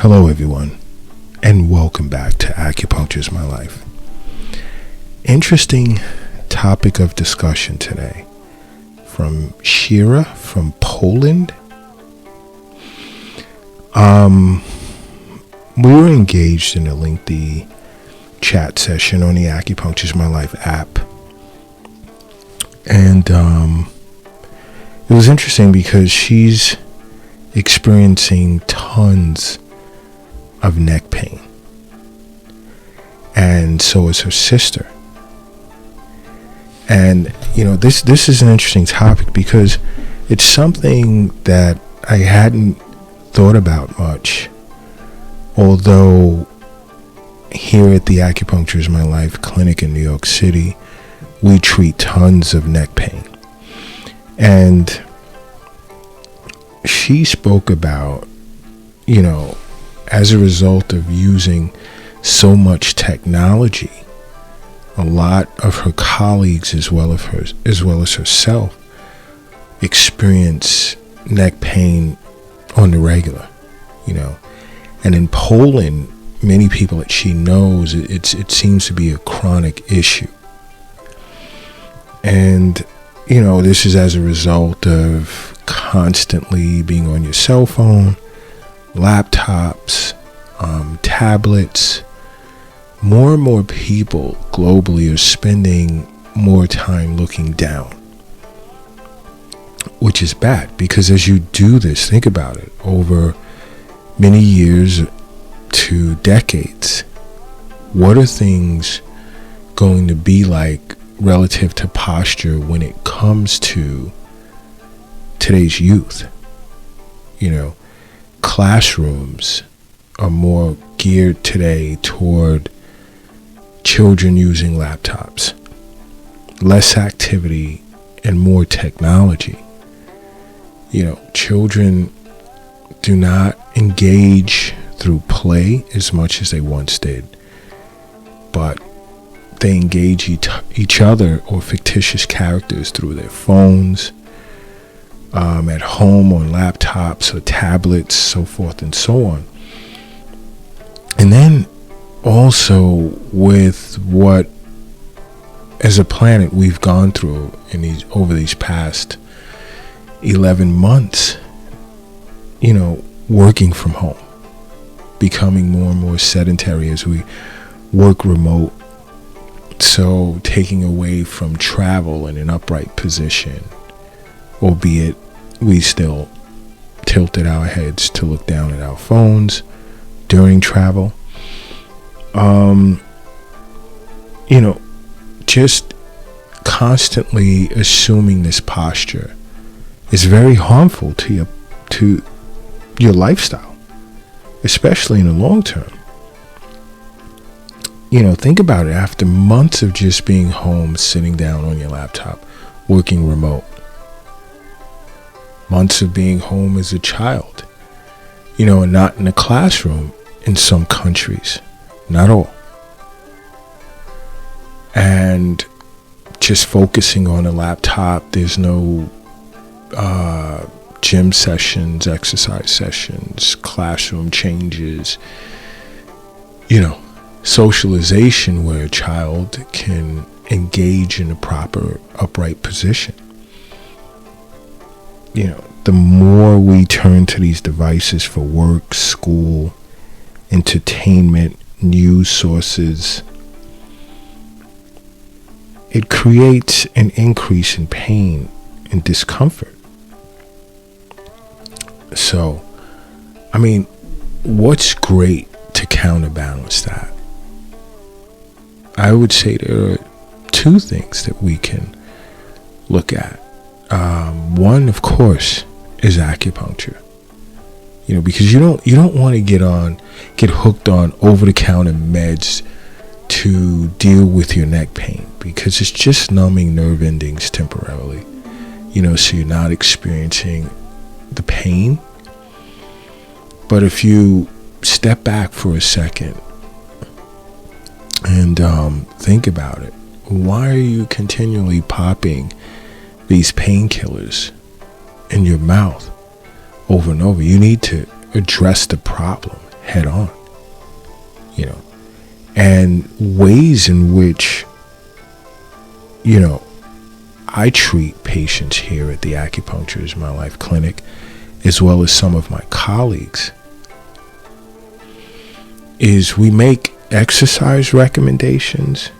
Hello everyone, and welcome back to Acupuncture is My Life. Interesting topic of discussion today from Shira from Poland. We were engaged in a lengthy chat session on the Acupuncture is My Life app. And it was interesting because she's experiencing tons of neck pain, and so is her sister. And this is an interesting topic because it's something that I hadn't thought about much, although here at the Acupuncture is My Life clinic in New York City, we treat tons of neck pain. And she spoke about, as a result of using so much technology, a lot of her colleagues as well as herself experience neck pain on the regular, And in Poland, many people that she knows, it seems to be a chronic issue. And, this is as a result of constantly being on your cell phone, laptops, tablets. More and more people globally are spending more time looking down, which is bad because as you do this, think about it, over many years to decades, what are things going to be like relative to posture when it comes to today's youth? Classrooms are more geared today toward children using laptops, less activity and more technology. Children do not engage through play as much as they once did, but they engage each other or fictitious characters through their phones, at home on laptops or tablets, so forth and so on. And then also with what, as a planet, we've gone through over these past 11 months, working from home, becoming more and more sedentary as we work remote. So taking away from travel in an upright position, albeit we still tilted our heads to look down at our phones during travel. Just constantly assuming this posture is very harmful to your lifestyle, especially in the long term. Think about it. After months of just being home, sitting down on your laptop, working remote, months of being home as a child, and not in a classroom in some countries, not all, and just focusing on a laptop. There's no gym sessions, exercise sessions, classroom changes, socialization where a child can engage in a proper upright position. The more we turn to these devices for work, school, entertainment, news sources, it creates an increase in pain and discomfort. So, what's great to counterbalance that? I would say there are two things that we can look at. One, of course, is acupuncture. Because you don't want to get hooked on over-the-counter meds to deal with your neck pain, because it's just numbing nerve endings temporarily. So you're not experiencing the pain. But if you step back for a second and think about it, why are you continually popping these painkillers in your mouth over and over? You need to address the problem head on, you know, and ways in which, you know, I treat patients here at the Acupuncture is My Life clinic, as well as some of my colleagues, is we make exercise recommendations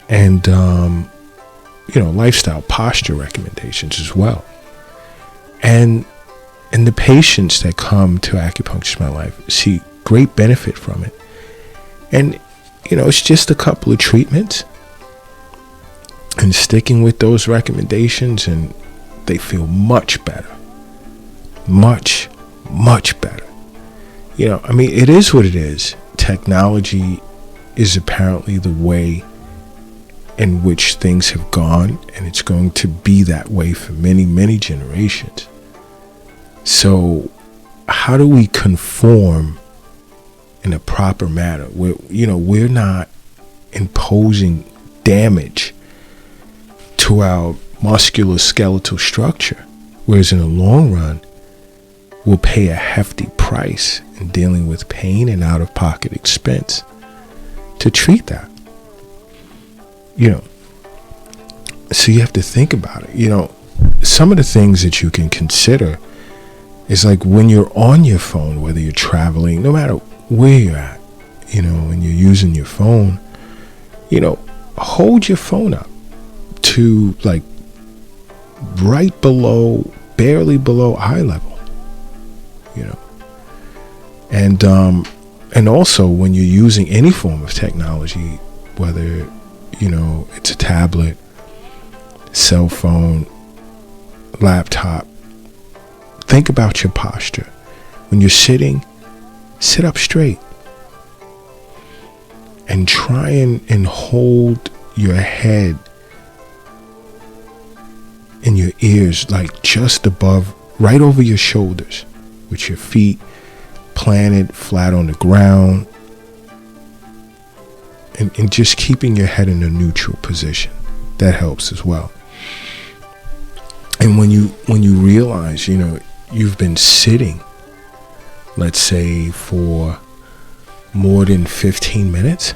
and, you know, lifestyle posture recommendations as well. And the patients that come to Acupuncture is My Life see great benefit from it. And, you know, it's just a couple of treatments and sticking with those recommendations, and they feel much better. Much, much better. You know, I mean, it is what it is. Technology is apparently the way in which things have gone, and it's going to be that way for many, many generations. So how do we conform in a proper manner where, you know, we're not imposing damage to our musculoskeletal structure, whereas in the long run, we'll pay a hefty price in dealing with pain and out-of-pocket expense to treat that. You know, so you have to think about it. You know, some of the things that you can consider is like when you're on your phone, whether you're traveling, no matter where you're at, you know, when you're using your phone, you know, hold your phone up to like right below, barely below eye level, you know. And also when you're using any form of technology, whether, you know, it's a tablet, cell phone, laptop, think about your posture. When you're sitting, sit up straight and try and hold your head and your ears like just above, right over your shoulders, with your feet planted flat on the ground, and just keeping your head in a neutral position. That helps as well. And when you realize, you know, you've been sitting, let's say for more than 15 minutes,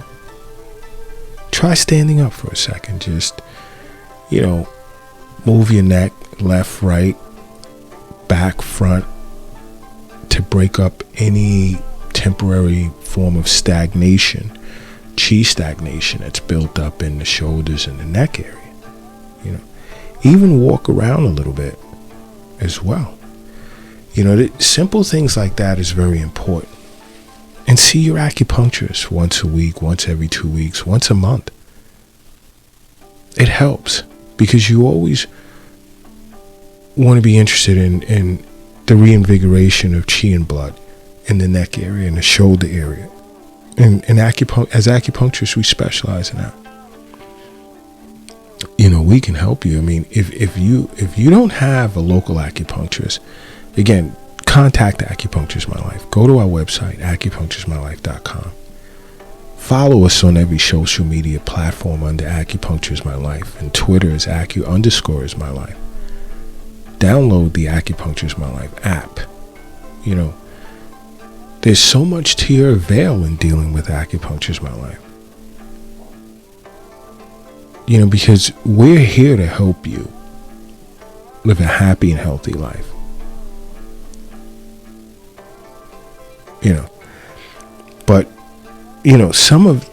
try standing up for a second. Just, you know, move your neck left, right, back, front, to break up any temporary form of stagnation, chi stagnation that's built up in the shoulders and the neck area. You know, even walk around a little bit as well. You know, simple things like that is very important. And see your acupuncturist once a week, once every 2 weeks, once a month. It helps because you always want to be interested in the reinvigoration of chi and blood in the neck area and the shoulder area. And as acupuncturists, we specialize in that. You know, we can help you. I mean, if you don't have a local acupuncturist, again, contact Acupuncture is My Life. Go to our website, acupunctureismylife.com. Follow us on every social media platform under Acupuncture is My Life, and Twitter is _is_my_life. Download the Acupuncture is My Life app. You know, there's so much to your avail in dealing with Acupuncture is My Life. You know, because we're here to help you live a happy and healthy life. You know, but, you know, some of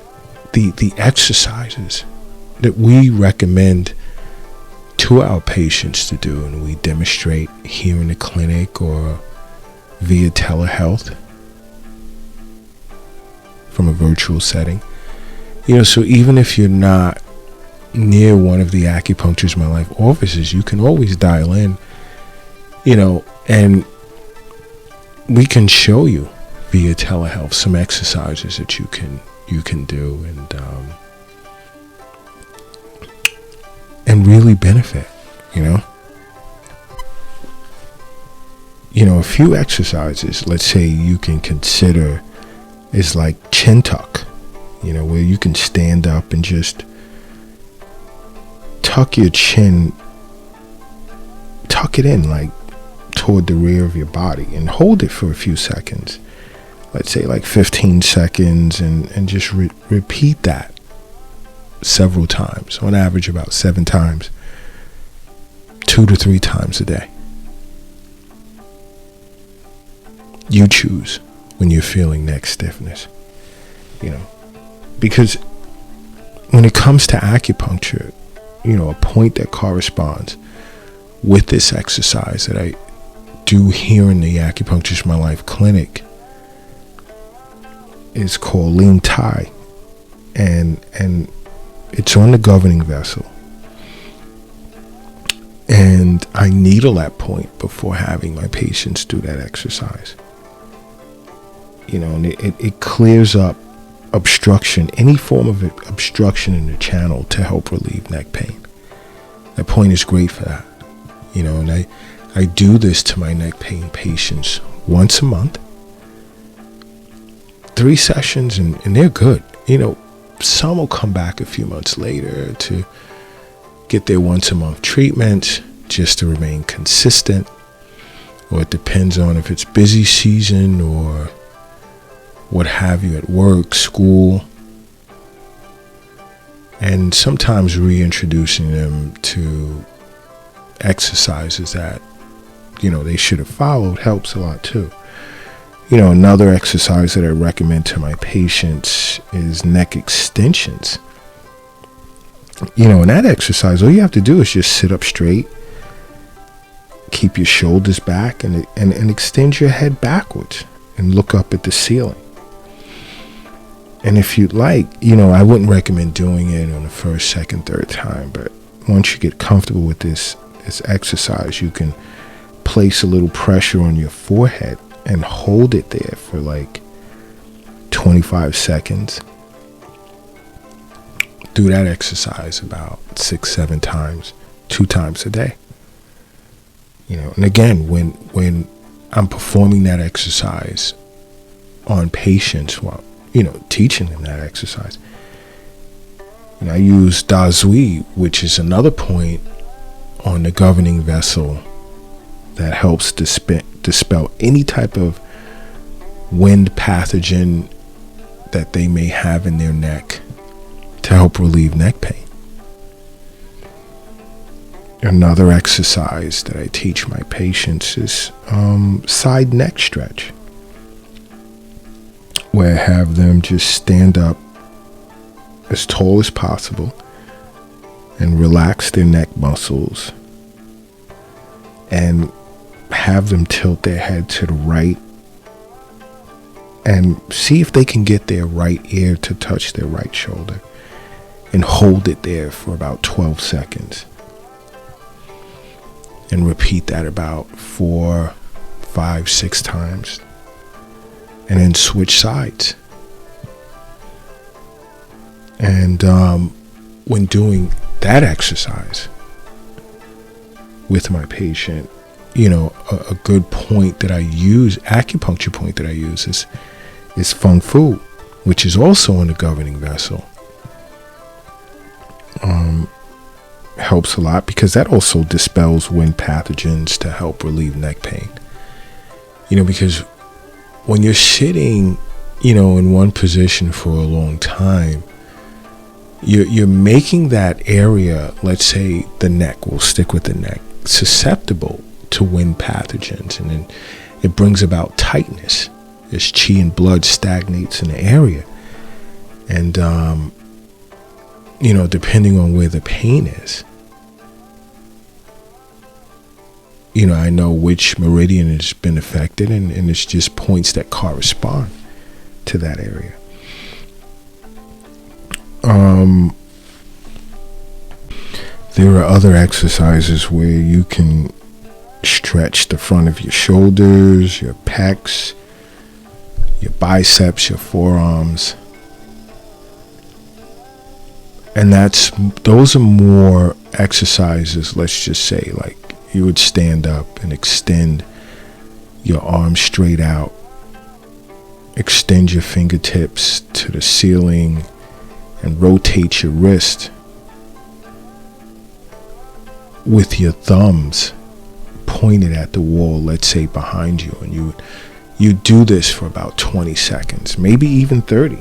the exercises that we recommend to our patients to do, and we demonstrate here in the clinic or via telehealth from a virtual setting. You know, so even if you're not near one of the Acupuncture is My Life offices, you can always dial in, you know, and we can show you via telehealth some exercises that you can do and really benefit. You know, a few exercises, let's say you can consider, is like chin tuck, you know, where you can stand up and just tuck your chin, tuck it in like toward the rear of your body and hold it for a few seconds. Let's say like 15 seconds, and just repeat that several times, on average about 7 times, 2 to 3 times a day. You choose when you're feeling neck stiffness, because when it comes to acupuncture, a point that corresponds with this exercise that I do here in the Acupuncture My Life clinic is called Lean Thai, and it's on the governing vessel, and I needle that point before having my patients do that exercise. And it clears up obstruction, any form of obstruction in the channel, to help relieve neck pain. That point is great for that. And I do this to my neck pain patients once a month, 3 sessions, and they're good. Some will come back a few months later to get their once a month treatment just to remain consistent, or it depends on if it's busy season or what have you at work, school, and sometimes reintroducing them to exercises that they should have followed helps a lot too. Another exercise that I recommend to my patients is neck extensions. In that exercise, all you have to do is just sit up straight, keep your shoulders back, and extend your head backwards and look up at the ceiling. And if you'd like, I wouldn't recommend doing it on the first, second, third time, but once you get comfortable with this exercise, you can place a little pressure on your forehead and hold it there for like 25 seconds. Do that exercise about 6-7 times, 2 times a day. And again, when I'm performing that exercise on patients, teaching them that exercise, I use Da Zui, which is another point on the governing vessel that helps dispel any type of wind pathogen that they may have in their neck to help relieve neck pain. Another exercise that I teach my patients is side neck stretch, where I have them just stand up as tall as possible and relax their neck muscles and have them tilt their head to the right and see if they can get their right ear to touch their right shoulder, and hold it there for about 12 seconds. And repeat that about 4, 5, 6 times. And then switch sides. And when doing that exercise with my patient, a good point that I use, acupuncture point that I use is Feng Fu, which is also in the governing vessel. Helps a lot because that also dispels wind pathogens to help relieve neck pain. Because when you're sitting, in one position for a long time, you're making that area, let's say the neck, we'll stick with the neck, susceptible to wind pathogens, and then it brings about tightness as chi and blood stagnates in the area. And depending on where the pain is, I know which meridian has been affected, and it's just points that correspond to that area. There are other exercises where you can stretch the front of your shoulders, your pecs, your biceps, your forearms. And those are more exercises, let's just say, like you would stand up and extend your arms straight out, extend your fingertips to the ceiling, and rotate your wrist with your thumbs pointed at the wall, let's say behind you, and you do this for about 20 seconds, maybe even 30.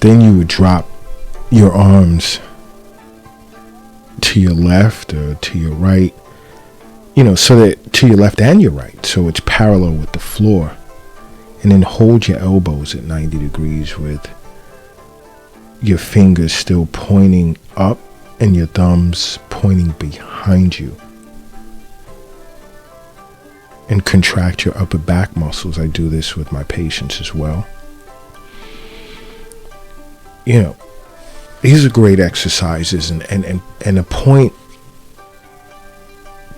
Then you would drop your arms to your left or to your right, so that to your left and your right, so it's parallel with the floor. And then hold your elbows at 90 degrees with your fingers still pointing up and your thumbs pointing behind you. And contract your upper back muscles. I do this with my patients as well. These are great exercises, and a point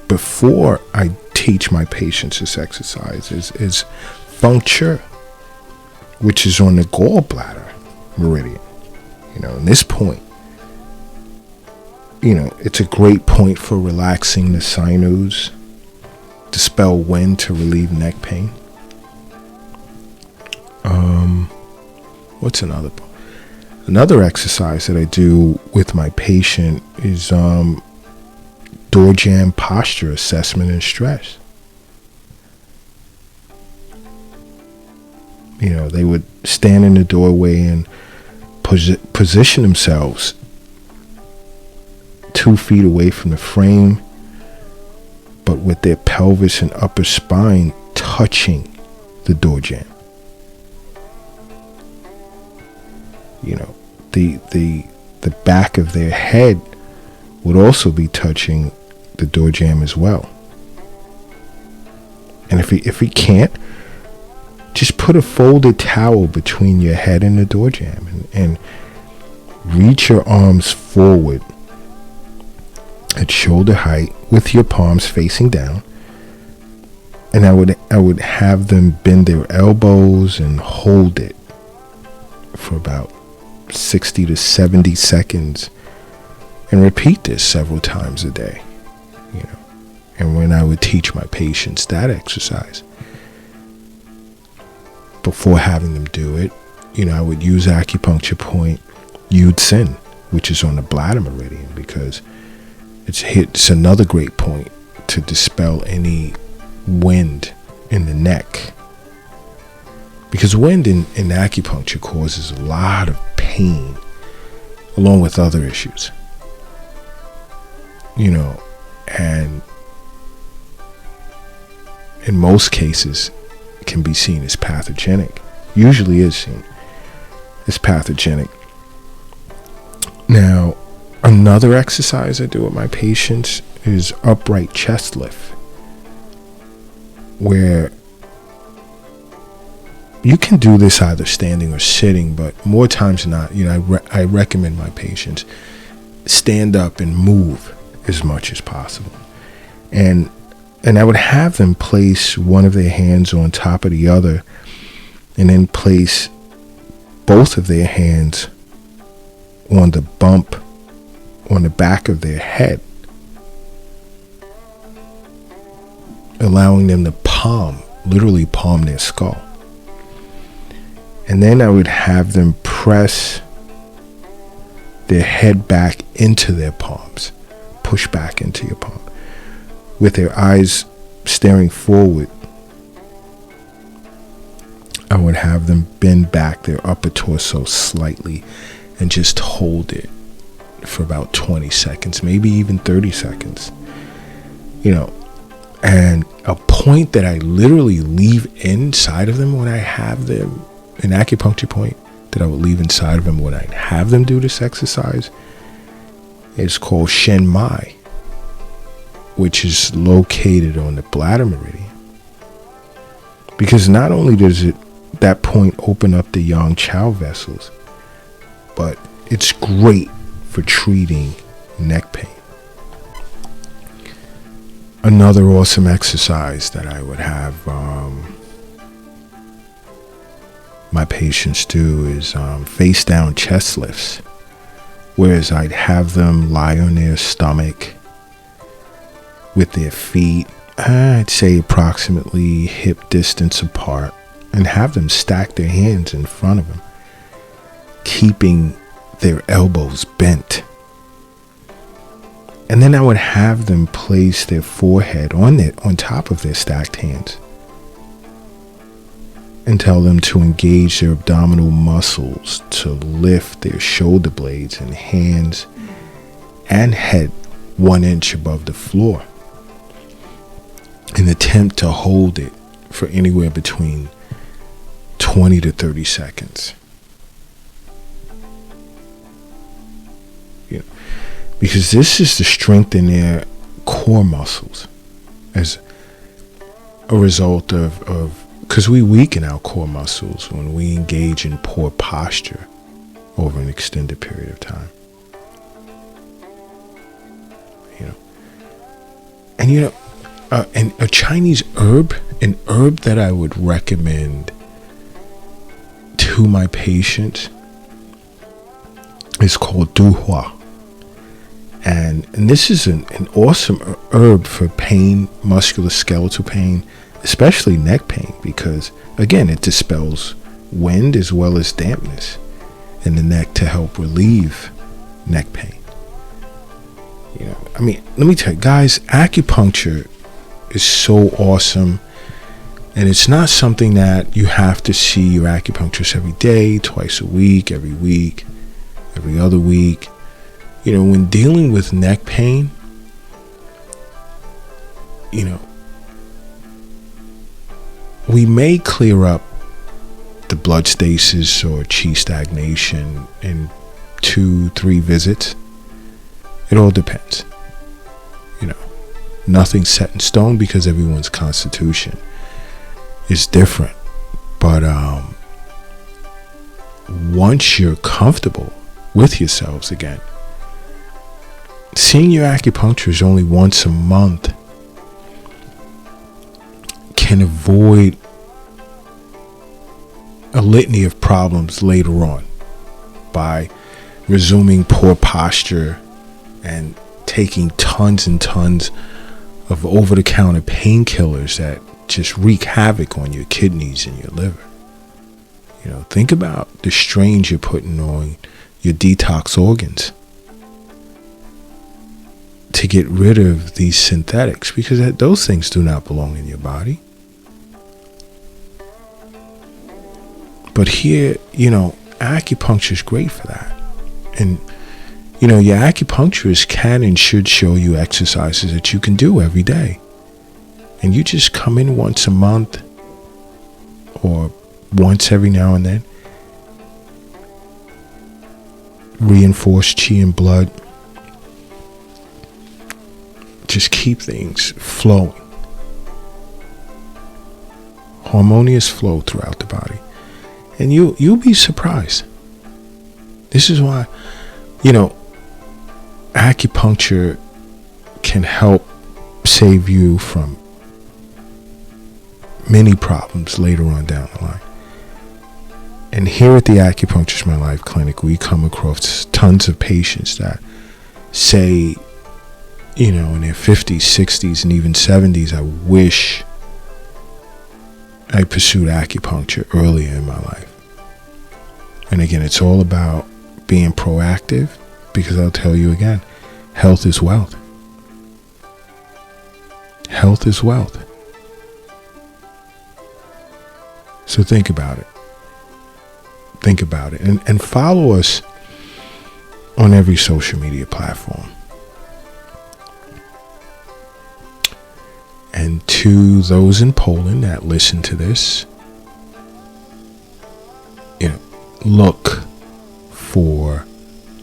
before I teach my patients this exercise is huncture, which is on the gallbladder meridian. And this point, it's a great point for relaxing the sinews, dispel wind to relieve neck pain. What's another point? Another exercise that I do with my patient is door jamb posture assessment and stress. They would stand in the doorway and position themselves 2 feet away from the frame, but with their pelvis and upper spine touching the door jamb. The back of their head would also be touching the door jamb as well. And if we can't, just put a folded towel between your head and the door jamb and reach your arms forward at shoulder height with your palms facing down. And I would have them bend their elbows and hold it for about 60 to 70 seconds and repeat this several times a day. And when I would teach my patients that exercise, before having them do it, I would use acupuncture point hunched, which is on the bladder meridian, because it's another great point to dispel any wind in the neck. Because wind in acupuncture causes a lot of pain, along with other issues. And in most cases, it can be seen as pathogenic. Usually is seen as pathogenic. Now, another exercise I do with my patients is upright chest lift, where you can do this either standing or sitting, but more times than not, I recommend my patients stand up and move as much as possible. And I would have them place one of their hands on top of the other, and then place both of their hands on the bump on the back of their head, allowing them to literally palm their skull. And then I would have them press their head back into their palms, push back into your palm, with their eyes staring forward. I would have them bend back their upper torso slightly and just hold it for about 20 seconds, maybe even 30 seconds. And a point that I literally leave inside of them when I have them, an acupuncture point that I would leave inside of them when I have them do this exercise, is called Shen Mai, which is located on the bladder meridian. Because not only does that point open up the yang chow vessels, but it's great for treating neck pain. Another awesome exercise that I would have my patients do is face down chest lifts, whereas I'd have them lie on their stomach with their feet, I'd say approximately hip distance apart, and have them stack their hands in front of them, keeping their elbows bent. And then I would have them place their forehead on top of their stacked hands and tell them to engage their abdominal muscles to lift their shoulder blades and hands and head 1 inch above the floor and attempt to hold it for anywhere between 20 to 30 seconds. You know, because this is to strengthen their core muscles as a result of because we weaken our core muscles when we engage in poor posture over an extended period of time. And a Chinese herb, an herb that I would recommend to my patients is called duhua. And this is an awesome herb for pain, musculoskeletal pain, especially neck pain, because again, it dispels wind as well as dampness in the neck to help relieve neck pain. Let me tell you guys, acupuncture is so awesome, and it's not something that you have to see your acupuncturist every day, twice a week, every other week. When dealing with neck pain, we may clear up the blood stasis or chi stagnation in 2-3 visits. It all depends. Nothing's set in stone because everyone's constitution is different. But once you're comfortable with yourselves again, seeing your acupuncturist only once a month can avoid a litany of problems later on by resuming poor posture and taking tons and tons of over-the-counter painkillers that just wreak havoc on your kidneys and your liver. Think about the strains you're putting on your detox organs to get rid of these synthetics, because those things do not belong in your body. But here, acupuncture is great for that. And your acupuncturist can and should show you exercises that you can do every day. And you just come in once a month or once every now and then. Reinforce chi and blood. Just keep things flowing. Harmonious flow throughout the body. And you'll be surprised. This is why, acupuncture can help save you from many problems later on down the line. And here at the Acupuncture My Life Clinic, we come across tons of patients that say, in their 50s, 60s, and even 70s, I wish I pursued acupuncture earlier in my life. And again, it's all about being proactive, because I'll tell you again, health is wealth. Health is wealth. So think about it. Think about it. And follow us on every social media platform. And to those in Poland that listen to this, look for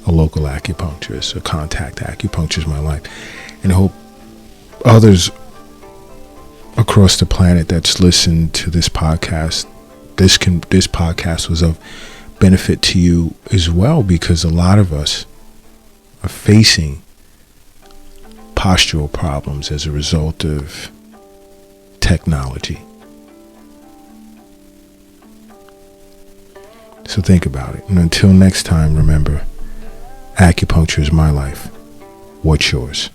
a local acupuncturist or contact Acupuncture My Life. And I hope others across the planet that's listened to this podcast, this podcast was of benefit to you as well, because a lot of us are facing postural problems as a result of technology. So think about it. And until next time, remember, acupuncture is my life. What's yours?